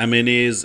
MNAs,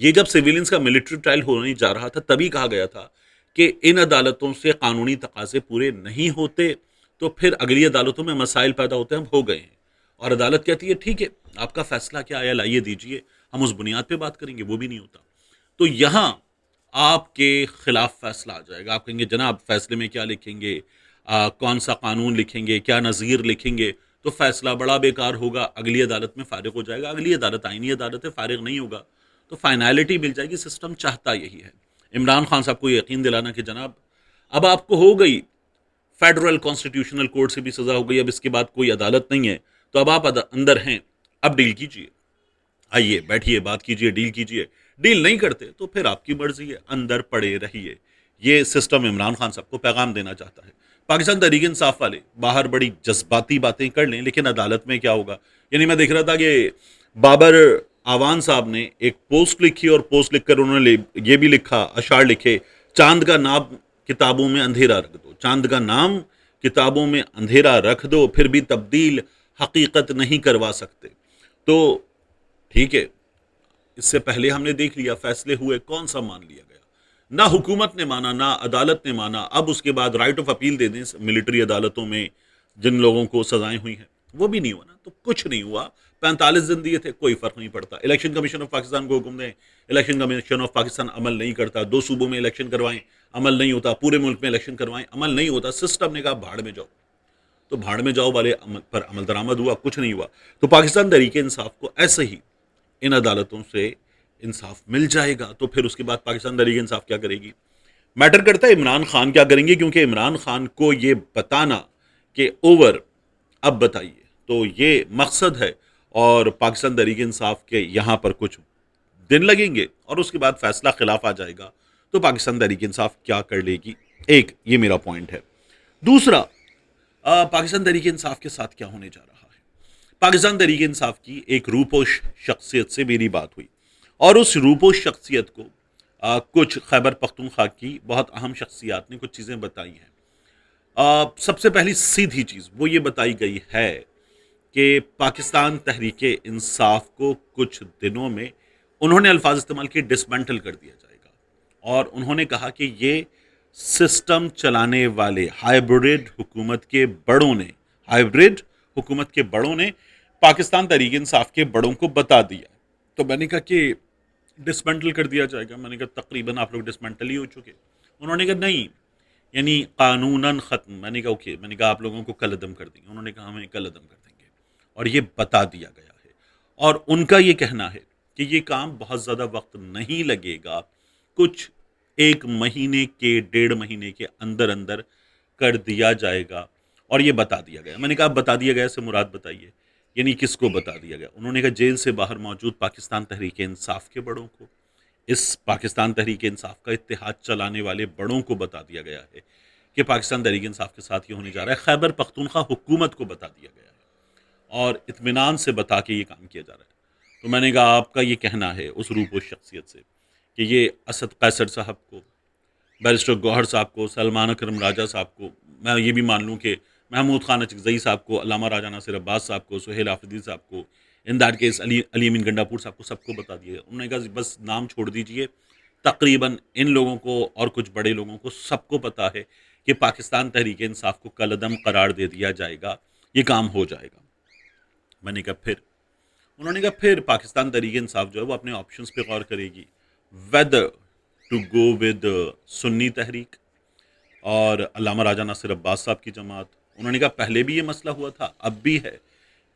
یہ جب سیویلینز کا ملٹری ٹرائل ہونے جا رہا تھا تبھی کہا گیا تھا کہ ان عدالتوں سے قانونی تقاضے پورے نہیں ہوتے تو پھر اگلی عدالتوں میں مسائل پیدا ہوتے ہیں، ہم ہو گئے ہیں، اور عدالت کہتی ہے ٹھیک ہے آپ کا فیصلہ کیا آیا لائیے دیجئے، ہم اس بنیاد پہ بات کریں گے، وہ بھی نہیں ہوتا۔ تو یہاں آپ کے خلاف فیصلہ آ جائے گا، آپ کہیں گے جناب فیصلے میں کیا لکھیں گے، کون سا قانون لکھیں گے، کیا نظیر لکھیں گے، تو فیصلہ بڑا بیکار ہوگا، اگلی عدالت میں فارغ ہو جائے گا، اگلی عدالت آئینی عدالت ہے، فارغ نہیں ہوگا، تو فائنالٹی مل جائے گی، سسٹم چاہتا یہی ہے۔ عمران خان صاحب کو یقین دلانا کہ جناب اب آپ کو ہو گئی فیڈرل کانسٹیٹیوشنل کورٹ سے بھی سزا ہو گئی، اب اس کے بعد کوئی عدالت نہیں ہے، تو اب آپ اندر ہیں، اب ڈیل کیجئے، آئیے بیٹھیے بات کیجئے ڈیل کیجئے، ڈیل نہیں کرتے تو پھر آپ کی مرضی ہے، اندر پڑے رہیے۔ یہ سسٹم عمران خان صاحب کو پیغام دینا چاہتا ہے۔ پاکستان تحریک انصاف والے باہر بڑی جذباتی باتیں کر لیں، لیکن عدالت میں کیا ہوگا؟ یعنی میں دیکھ رہا تھا کہ بابر آوان صاحب نے ایک پوسٹ لکھی، اور پوسٹ لکھ کر انہوں نے یہ بھی لکھا، اشعار لکھے، چاند کا نام کتابوں میں اندھیرا رکھ دو، چاند کا نام کتابوں میں اندھیرا رکھ دو، پھر بھی تبدیل حقیقت نہیں کروا سکتے۔ تو ٹھیک ہے، اس سے پہلے ہم نے دیکھ لیا فیصلے ہوئے، کون سا مان لیا گیا؟ نہ حکومت نے مانا، نہ عدالت نے مانا، اب اس کے بعد رائٹ آف اپیل دے دیں ملٹری عدالتوں میں جن لوگوں کو سزائیں ہوئی ہیں، وہ بھی نہیں ہوا نا، تو کچھ نہیں ہوا۔ 45 دن دیے تھے، کوئی فرق نہیں پڑتا۔ الیکشن کمیشن آف پاکستان کو حکم دیں، الیکشن کمیشن آف پاکستان عمل نہیں کرتا، 2 صوبوں میں الیکشن کروائیں، عمل نہیں ہوتا، پورے ملک میں الیکشن کروائیں، عمل نہیں ہوتا، سسٹم نے کہا بھاڑ میں جاؤ، تو بھاڑ میں جاؤ والے پر عمل درآمد ہوا، کچھ نہیں ہوا۔ تو پاکستان تحریک انصاف کو ایسے ہی ان عدالتوں سے انصاف مل جائے گا، تو پھر اس کے بعد پاکستان تحریک انصاف کیا کرے گی؟ میٹر کرتا ہے عمران خان کیا کریں گے، کیونکہ عمران خان کو یہ بتانا کہ اوور اب بتائیے، تو یہ مقصد ہے، اور پاکستان تحریک انصاف کے یہاں پر کچھ دن لگیں گے اور اس کے بعد فیصلہ خلاف آ جائے گا، تو پاکستان تحریک انصاف کیا کر لے گی؟ ایک یہ میرا پوائنٹ ہے۔ دوسرا، پاکستان تحریک انصاف کے ساتھ کیا ہونے جا رہا ہے؟ پاکستان تحریک انصاف کی ایک روپوش شخصیت سے میری بات ہوئی، اور اس روپوش شخصیت کو کچھ خیبر پختونخوا کی بہت اہم شخصیات نے کچھ چیزیں بتائی ہیں۔ سب سے پہلی سیدھی چیز وہ یہ بتائی گئی ہے کہ پاکستان تحریک انصاف کو کچھ دنوں میں، انہوں نے الفاظ استعمال کیے، ڈسمنٹل کر دیا جائے گا، اور انہوں نے کہا کہ یہ سسٹم چلانے والے ہائیبرڈ حکومت کے بڑوں نے پاکستان تحریک انصاف کے بڑوں کو بتا دیا۔ تو میں نے کہا کہ ڈسمنٹل کر دیا جائے گا، میں نے کہا تقریباً آپ لوگ ڈسمنٹل ہی ہو چکے۔ انہوں نے کہا نہیں، یعنی قانوناً ختم۔ میں نے کہا اوکے، میں نے کہا آپ لوگوں کو کل عدم کر دیں گے، انہوں نے کہا ہمیں کل عدم کر دیں گے، اور یہ بتا دیا گیا ہے۔ اور ان کا یہ کہنا ہے کہ یہ کام بہت زیادہ وقت نہیں لگے گا، کچھ 1 مہینے کے 1.5 مہینے کے اندر اندر کر دیا جائے گا، اور یہ بتا دیا گیا۔ میں نے کہا بتا دیا گیا سے مراد بتائیے، یعنی کس کو بتا دیا گیا؟ انہوں نے کہا جیل سے باہر موجود پاکستان تحریک انصاف کے بڑوں کو، اس پاکستان تحریک انصاف کا اتحاد چلانے والے بڑوں کو بتا دیا گیا ہے کہ پاکستان تحریک انصاف کے ساتھ یہ ہونے جا رہا ہے۔ خیبر پختونخوا حکومت کو بتا دیا گیا ہے، اور اطمینان سے بتا کے یہ کام کیا جا رہا ہے۔ تو میں نے کہا آپ کا یہ کہنا ہے اس روپوش شخصیت سے کہ یہ اسد قیصر صاحب کو، بیرسٹر گوہر صاحب کو، سلمان اکرم راجہ صاحب کو، میں یہ بھی مان لوں کہ محمود خان اچکزئی صاحب کو، علامہ راجہ ناصر عباس صاحب کو، سہیل آفریدی صاحب کو، ان دیٹ کیس علی امین گنڈاپور صاحب کو، سب کو بتا دیا۔ انہوں نے کہا بس نام چھوڑ دیجئے، تقریباً ان لوگوں کو اور کچھ بڑے لوگوں کو سب کو پتا ہے کہ پاکستان تحریک انصاف کو کل عدم قرار دے دیا جائے گا، یہ کام ہو جائے گا۔ میں نے کہا پھر؟ انہوں نے کہا پھر پاکستان تحریک انصاف جو ہے وہ اپنے آپشنز پہ غور کرے گی، ویدر ٹو گو ود سنی تحریک اور علامہ راجہ ناصر عباس صاحب کی جماعت۔ انہوں نے کہا پہلے بھی یہ مسئلہ ہوا تھا، اب بھی ہے،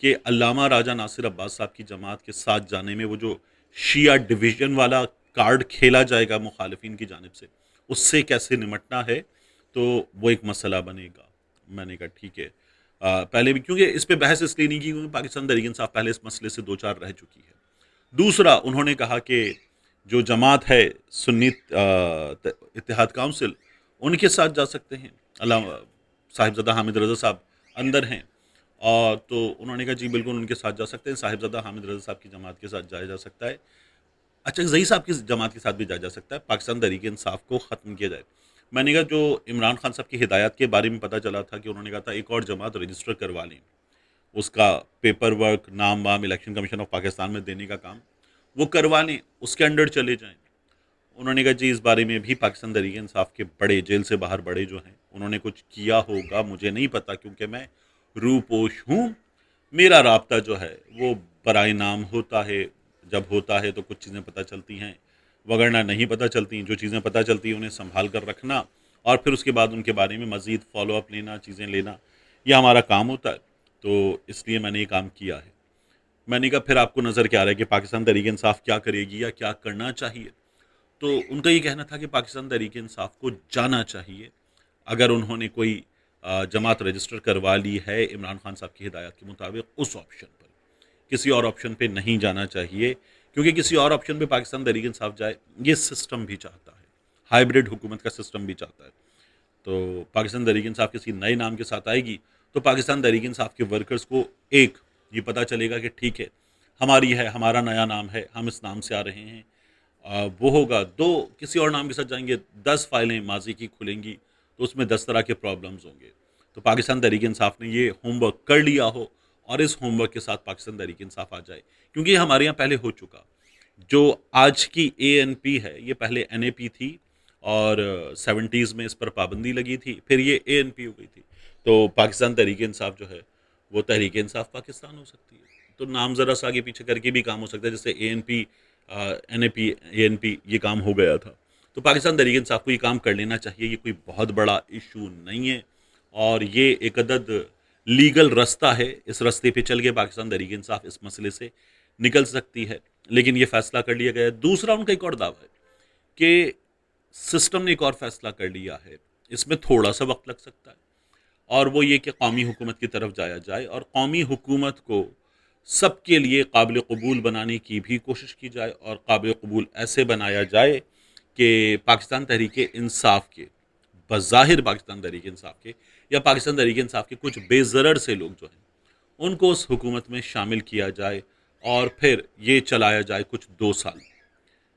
کہ علامہ راجہ ناصر عباس صاحب کی جماعت کے ساتھ جانے میں وہ جو شیعہ ڈویژن والا کارڈ کھیلا جائے گا مخالفین کی جانب سے، اس سے کیسے نمٹنا ہے، تو وہ ایک مسئلہ بنے گا۔ میں نے کہا ٹھیک ہے، پہلے بھی، کیونکہ اس پہ بحث اس لیے نہیں کی کیونکہ پاکستان تحریک انصاف پہلے اس مسئلے سے 2-4 رہ چکی ہے۔ دوسرا، انہوں نے کہا کہ جو جماعت ہے سنی اتحاد کونسل، ان کے ساتھ جا سکتے ہیں، علامہ صاحبزادہ حامد رضا صاحب اندر ہیں، اور تو انہوں نے کہا جی بالکل ان کے ساتھ جا سکتے ہیں، صاحبزادہ حامد رضا صاحب کی جماعت کے ساتھ جایا جا سکتا ہے، اچھا زئی صاحب کی جماعت کے ساتھ بھی جایا جا سکتا ہے، پاکستان تحریک انصاف کو ختم کیا جائے۔ میں نے کہا جو عمران خان صاحب کی ہدایات کے بارے میں پتہ چلا تھا کہ انہوں نے کہا تھا ایک اور جماعت رجسٹر کروا لیں، اس کا پیپر ورک، نام وام الیکشن کمیشن آف پاکستان میں دینے کا کام وہ کروا لیں، اس کے انڈر چلے جائیں۔ انہوں نے کہا جی اس بارے میں بھی پاکستان تحریک انصاف کے بڑے، جیل سے باہر بڑے جو ہیں، انہوں نے کچھ کیا ہوگا، مجھے نہیں پتا، کیونکہ میں روپوش ہوں۔ میرا رابطہ جو ہے وہ برائے نام ہوتا ہے، جب ہوتا ہے تو کچھ چیزیں پتہ چلتی ہیں، وگرنہ نہیں پتہ چلتی۔ جو چیزیں پتہ چلتی ہیں انہیں سنبھال کر رکھنا، اور پھر اس کے بعد ان کے بارے میں مزید فالو اپ لینا، چیزیں لینا، یہ ہمارا کام ہوتا ہے۔ تو اس لیے میں نے یہ کام کیا ہے۔ میں نے کہا پھر آپ کو نظر کیا آ رہا ہے کہ پاکستان تحریک انصاف کیا کرے گی یا کیا کرنا چاہیے؟ تو ان کا یہ کہنا تھا کہ پاکستان تحریک انصاف کو جانا چاہیے، اگر انہوں نے کوئی جماعت رجسٹر کروا لی ہے عمران خان صاحب کی ہدایات کے مطابق، اس آپشن پر، کسی اور آپشن پہ نہیں جانا چاہیے، کیونکہ کسی اور آپشن پہ پاکستان تحریک انصاف جائے یہ سسٹم بھی چاہتا ہے، ہائیبرڈ حکومت کا سسٹم بھی چاہتا ہے۔ تو پاکستان تحریک انصاف کسی نئے نام کے ساتھ آئے گی تو پاکستان تحریک انصاف کے ورکرز کو ایک یہ پتہ چلے گا کہ ٹھیک ہے ہماری ہے، ہمارا نیا نام ہے، ہم اس نام سے آ رہے ہیں، وہ ہوگا۔ دو، کسی اور نام کے ساتھ جائیں گے، 10 فائلیں ماضی کی کھلیں گی تو اس میں 10 طرح کے پرابلمز ہوں گے۔ تو پاکستان تحریک انصاف نے یہ ہوم ورک کر لیا ہو اور اس ہوم ورک کے ساتھ پاکستان تحریک انصاف آ جائے، کیونکہ یہ ہمارے یہاں پہلے ہو چکا۔ جو آج کی اے این پی ہے یہ پہلے این اے پی تھی، اور 70s میں اس پر پابندی لگی تھی، پھر یہ اے این پی ہو گئی تھی۔ تو پاکستان تحریک انصاف جو ہے وہ تحریک انصاف پاکستان ہو سکتی ہے۔ تو نام ذرا سا آگے پیچھے کر کے بھی کام ہو سکتا ہے، جیسے اے این پی، این اے پی، اے این پی، یہ کام ہو گیا تھا۔ تو پاکستان تحریک انصاف کو یہ کام کر لینا چاہیے، یہ کوئی بہت بڑا ایشو نہیں ہے، اور یہ ایک عدد لیگل رستہ ہے، اس رستے پہ چل کے پاکستان تحریک انصاف اس مسئلے سے نکل سکتی ہے، لیکن یہ فیصلہ کر لیا گیا ہے۔ دوسرا ان کا ایک اور دعویٰ ہے کہ سسٹم نے ایک اور فیصلہ کر لیا ہے، اس میں تھوڑا سا وقت لگ سکتا ہے، اور وہ یہ کہ قومی حکومت کی طرف جایا جائے، اور قومی حکومت کو سب کے لیے قابل قبول بنانے کی بھی کوشش کی جائے، اور قابل قبول ایسے بنایا جائے کہ پاکستان تحریک انصاف کے، بظاہر پاکستان تحریک انصاف کے یا پاکستان تحریک انصاف کے کچھ بے ضرر سے لوگ جو ہیں ان کو اس حکومت میں شامل کیا جائے، اور پھر یہ چلایا جائے کچھ 2 سال۔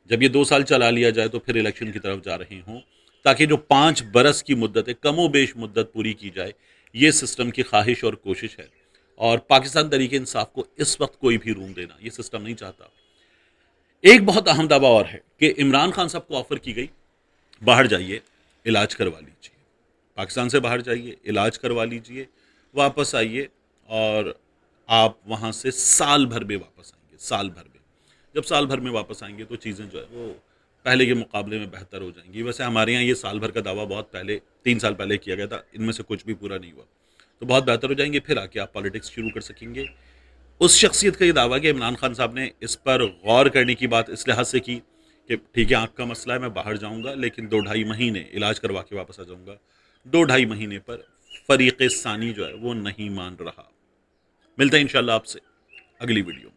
جب یہ 2 سال چلا لیا جائے تو پھر الیکشن کی طرف جا رہے ہوں، تاکہ جو 5 برس کی مدت ہے، کم و بیش مدت پوری کی جائے۔ یہ سسٹم کی خواہش اور کوشش ہے، اور پاکستان تحریک انصاف کو اس وقت کوئی بھی روم دینا یہ سسٹم نہیں چاہتا۔ ایک بہت اہم دعویٰ اور ہے کہ عمران خان صاحب کو آفر کی گئی، باہر جائیے علاج کروا لیجیے، پاکستان سے باہر جائیے علاج کروا لیجیے، واپس آئیے، اور آپ وہاں سے سال بھر میں واپس آئیں گے، سال بھر میں۔ جب سال بھر میں واپس آئیں گے تو چیزیں جو ہے وہ پہلے کے مقابلے میں بہتر ہو جائیں گی۔ ویسے ہمارے یہاں یہ سال بھر کا دعویٰ بہت پہلے 3 سال پہلے کیا گیا تھا، ان میں سے کچھ بھی پورا نہیں ہوا، تو بہت بہتر ہو جائیں گے، پھر آ کے آپ پالیٹکس شروع کر سکیں گے۔ اس شخصیت کا یہ دعویٰ کہ عمران خان صاحب نے اس پر غور کرنے کی بات اس لحاظ سے کی کہ ٹھیک ہے آنکھ کا مسئلہ ہے، میں باہر جاؤں گا، لیکن 2-2.5 مہینے علاج کروا کے واپس آ جاؤں گا۔ 2-2.5 مہینے پر فریق ثانی جو ہے وہ نہیں مان رہا۔ ملتے ہیں انشاءاللہ آپ سے اگلی ویڈیو میں۔